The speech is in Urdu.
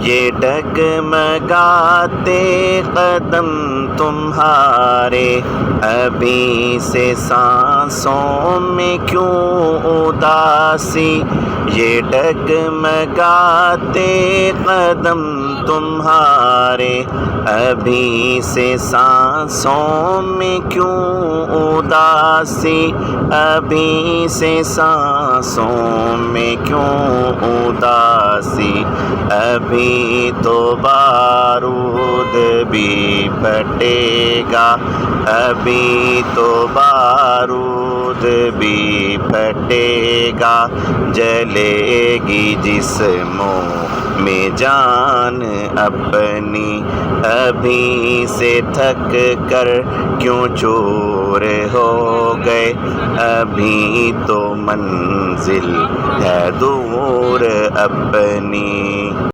یہ ڈگمگاتے قدم تمہارے ابھی سے سانسوں میں کیوں اداسی، یہ ڈگمگاتے قدم تمہارے ابھی سے سانسوں میں کیوں اداسی، ابھی سے سانسوں میں کیوں اداسی، ابھی تو بارود بھی پھٹے گا، ابھی تو بارود بھی پھٹے گا، جلے گی جسموں میں جان اپنی، ابھی سے تھک کر کیوں چور ہو گئے، ابھی تو منزل ہے دور اپنی۔